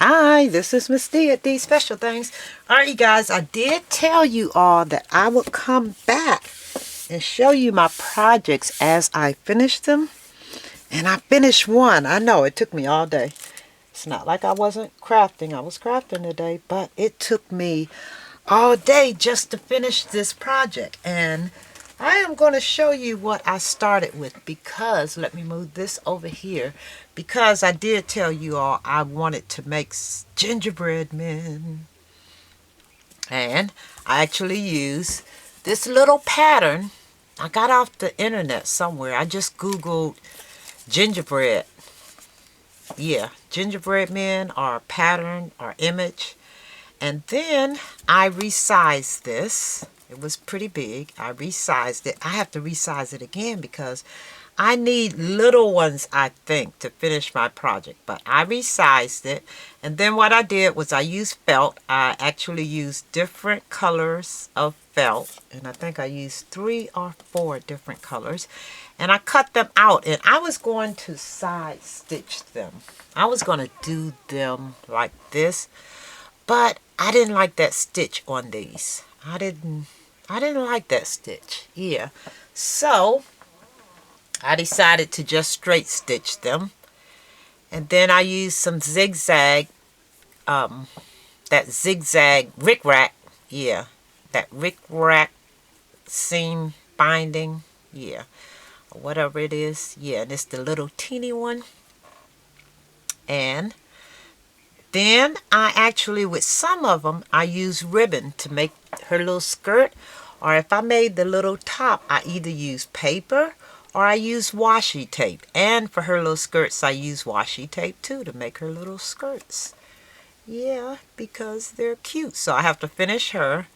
Hi, this is Miss D at These Special Things. Alright, you guys, I did tell you all that I would come back and show you my projects as I finish them. And I finished one. I know, it took me all day. It's not like I wasn't crafting. I was crafting today, but it took me all day just to finish this project. And I am going to show you what I started with because, let me move this over here, because I did tell you all I wanted to make gingerbread men. And I actually use this little pattern. I got off the internet somewhere. I just Googled gingerbread. Yeah, gingerbread men or pattern or image. And then I resized this. It was pretty big. I resized it. I have to resize it again because I need little ones, I think, to finish my project. But I resized it. And then what I did was I used felt. I actually used different colors of felt. And I think I used 3 or 4 different colors. And I cut them out. And I was going to side stitch them. I was going to do them like this. But I didn't like that stitch on these. I didn't like that stitch. Yeah. So I decided to just straight stitch them. And then I used some zigzag, that zigzag rickrack. Yeah. That rickrack seam binding. Yeah. Whatever it is. Yeah. And it's the little teeny one. And then I actually, with some of them, I use ribbon to make her little skirt. Or if I made the little top, I either use paper or I use washi tape. And for her little skirts, I use washi tape too to make her little skirts. Yeah, because they're cute. So I have to finish her.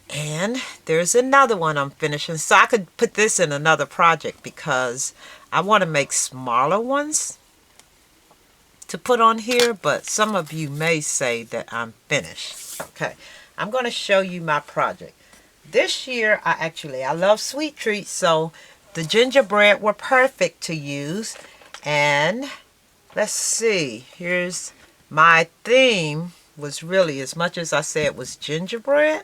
And there's another one I'm finishing. So I could put this in another project because I want to make smaller ones to put on here, but some of you may say that I'm finished. Okay, I'm going to show you my project. This year, I love sweet treats, so the gingerbread were perfect to use. And let's see, here's my theme was really, as much as I said it was gingerbread,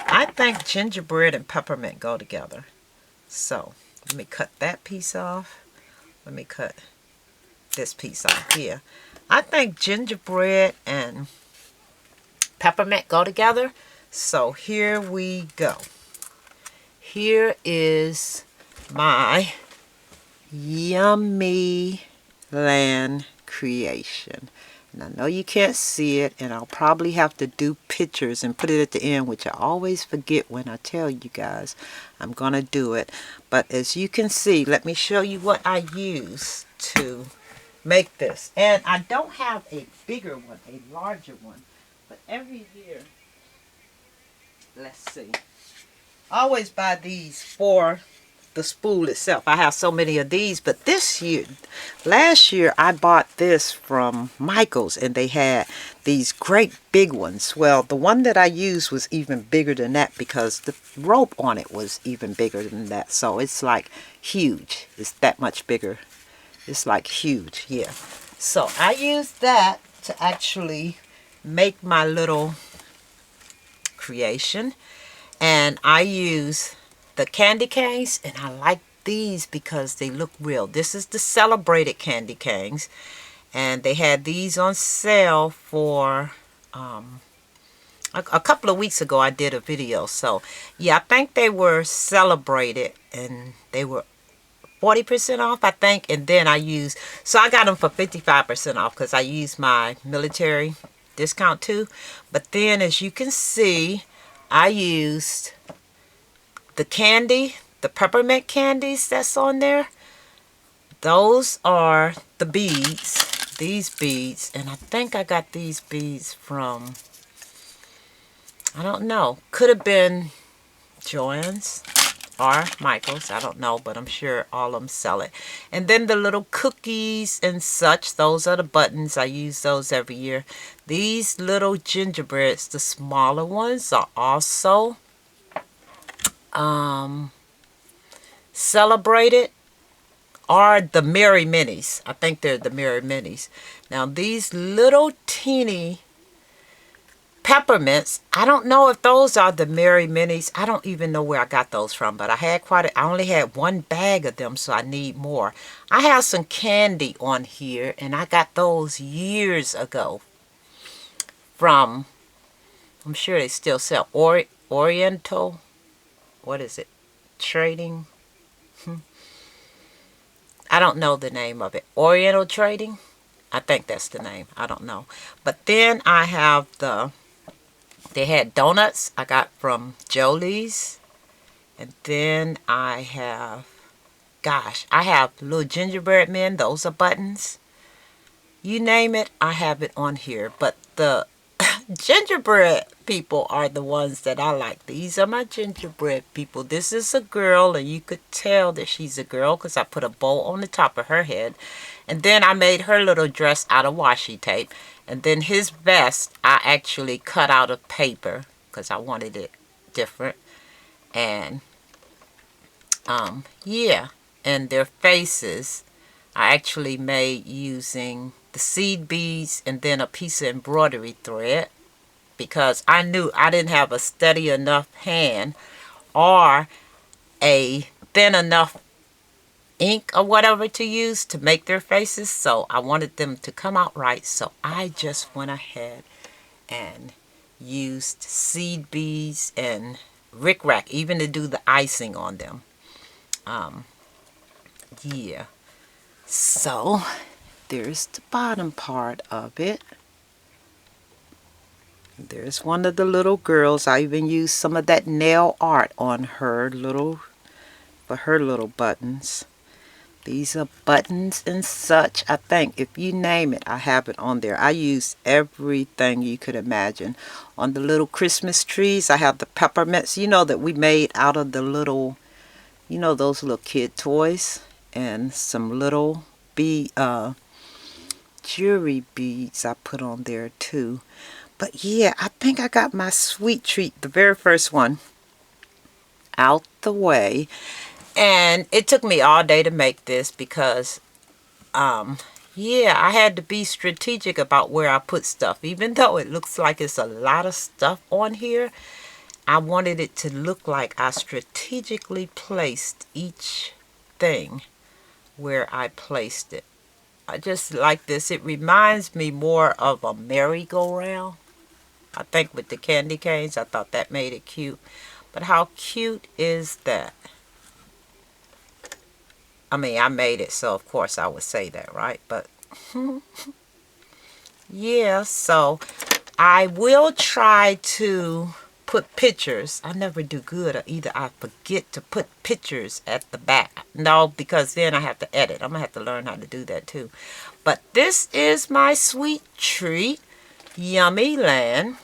I think gingerbread and peppermint go together. So let me cut that piece off. Let me cut this piece off here. I think gingerbread and peppermint go together. So here we go. Here is my Yummy Land creation. And I know you can't see it, and I'll probably have to do pictures and put it at the end, which I always forget when I tell you guys I'm gonna do it. But as you can see, let me show you what I use to make this. And I don't have a bigger one, a larger one, but every year, let's see, I always buy these for the spool itself. I have so many of these, but this year, last year I bought this from Michael's and they had these great big ones. Well, the one that I used was even bigger than that because the rope on it was even bigger than that. So it's like huge. It's that much bigger. It's like huge, yeah. So I used that to actually make my little creation. And I use the candy canes, and I like these because they look real. This is the celebrated candy canes. And they had these on sale for a couple of weeks ago. I did a video. So, yeah, I think they were celebrated, and they were 40% off, I think. And then I used, so I got them for 55% off because I used my military discount too. But then, as you can see, I used the candy, the peppermint candies that's on there. Those are the beads, these beads. And I think I got these beads from, I don't know, could have been Joann's or Michael's, I don't know, but I'm sure all of them sell it. And then the little cookies and such, those are the buttons. I use those every year. These little gingerbreads, the smaller ones, are also celebrated, are the Merry Minis. I think they're the Merry Minis. Now these little teeny peppermints, I don't know if those are the Merry Minis. I don't even know where I got those from, but I only had one bag of them, so I need more. I have some candy on here, and I got those years ago from, I'm sure they still sell, Oriental, what is it, Trading? I don't know the name of it. Oriental Trading? I think that's the name. I don't know. But then I have they had donuts I got from Jolie's. And then I have, gosh, I have little gingerbread men. Those are buttons. You name it, I have it on here. But the gingerbread people are the ones that I like. These are my gingerbread people. This is a girl, and you could tell that she's a girl because I put a bow on the top of her head. And then I made her little dress out of washi tape. And then his vest, I actually cut out of paper because I wanted it different. And yeah, and their faces I actually made using the seed beads and then a piece of embroidery thread, because I knew I didn't have a steady enough hand or a thin enough ink or whatever to use to make their faces, so I wanted them to come out right. So I just went ahead and used seed beads and rickrack even to do the icing on them. Yeah, so there's the bottom part of it. There's one of the little girls. I even used some of that nail art on her little buttons. These are buttons and such. I think if you name it, I have it on there. I use everything you could imagine. On the little Christmas trees, I have the peppermints, that we made out of the little, those little kid toys. And some little jewelry beads I put on there too. But yeah, I think I got my sweet treat, the very first one, out the way. And it took me all day to make this because, yeah, I had to be strategic about where I put stuff. Even though it looks like it's a lot of stuff on here, I wanted it to look like I strategically placed each thing where I placed it. I just like this. It reminds me more of a merry-go-round. I think with the candy canes, I thought that made it cute. But how cute is that? I mean, I made it, so of course I would say that, right? But yeah, so I will try to put pictures. I never do good, or either I forget to put pictures at the back. No, because then I have to edit. I'm going to have to learn how to do that too. But this is my sweet treat, Yummy Land.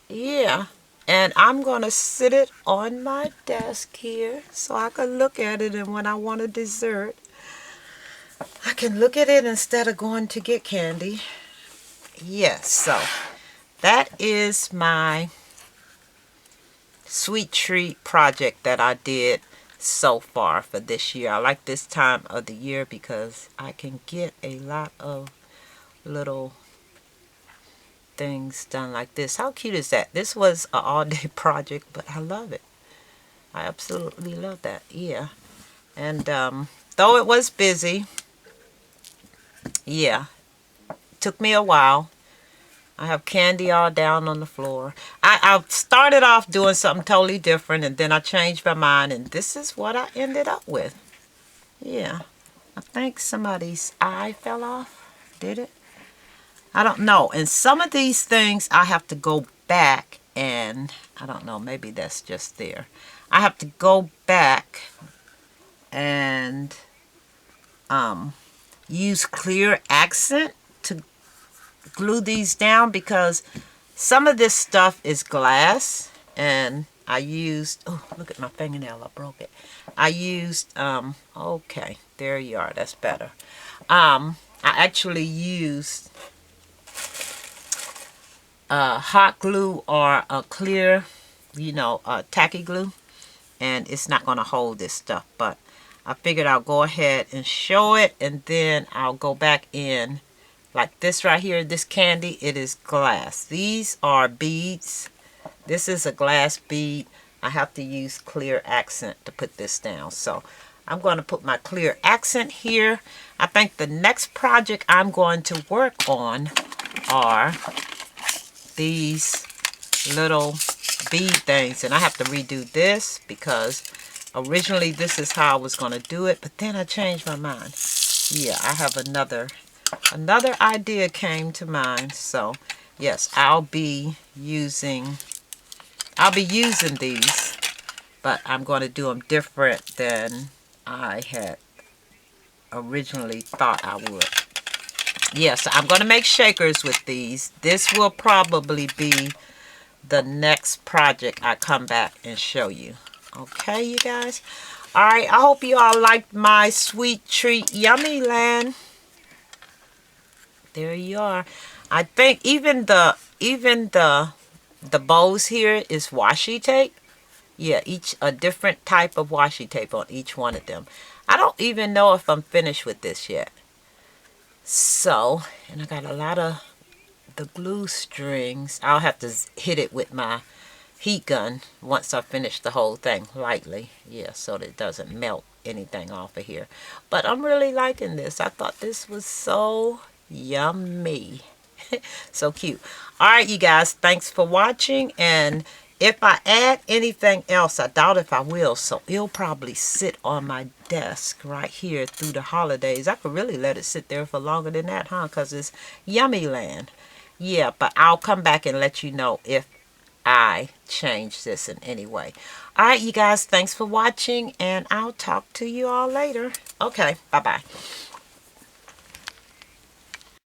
Yeah, and I'm going to sit it on my desk here so I can look at it, and when I want a dessert, I can look at it instead of going to get candy. Yes, so that is my sweet treat project that I did so far for this year. I like this time of the year because I can get a lot of little things done like this. How cute is that? This was an all-day project, but I love it. I absolutely love that. Yeah. And though it was busy, yeah, took me a while. I have candy all down on the floor. I started off doing something totally different, and then I changed my mind, and this is what I ended up with. Yeah. I think somebody's eye fell off. Did it? I don't know. And some of these things I have to go back and, I don't know, maybe that's just there. I have to go back and use clear accent to glue these down, because some of this stuff is glass, and I used, oh, look at my fingernail, I broke it. I used, okay, there you are, that's better. I actually used hot glue or a clear, tacky glue, and it's not going to hold this stuff, but I figured I'll go ahead and show it, and then I'll go back in like this right here. This candy, it is glass. These are beads. This is a glass bead. I have to use clear accent to put this down. So I'm going to put my clear accent here. I think the next project I'm going to work on are these little bead things. And I have to redo this because originally this is how I was going to do it. But then I changed my mind. Yeah, I have another idea came to mind. So yes, I'll be using these, but I'm going to do them different than I had originally thought I would. Yes, I'm going to make shakers with these. This will probably be the next project I come back and show you. Okay, you guys? Alright, I hope you all liked my sweet treat Yummy Land. There you are. I think even the bows here is washi tape. Yeah, each a different type of washi tape on each one of them. I don't even know if I'm finished with this yet. So, and I got a lot of the glue strings. I'll have to hit it with my heat gun once I finish the whole thing lightly. Yeah, so that it doesn't melt anything off of here. But I'm really liking this. I thought this was so yummy. So cute. Alright, you guys, thanks for watching. And if I add anything else, I doubt if I will, so it'll probably sit on my desk right here through the holidays. I could really let it sit there for longer than that, huh? Because it's Yummy Land. Yeah, but I'll come back and let you know if I change this in any way. Alright, you guys, thanks for watching, and I'll talk to you all later. Okay, bye-bye.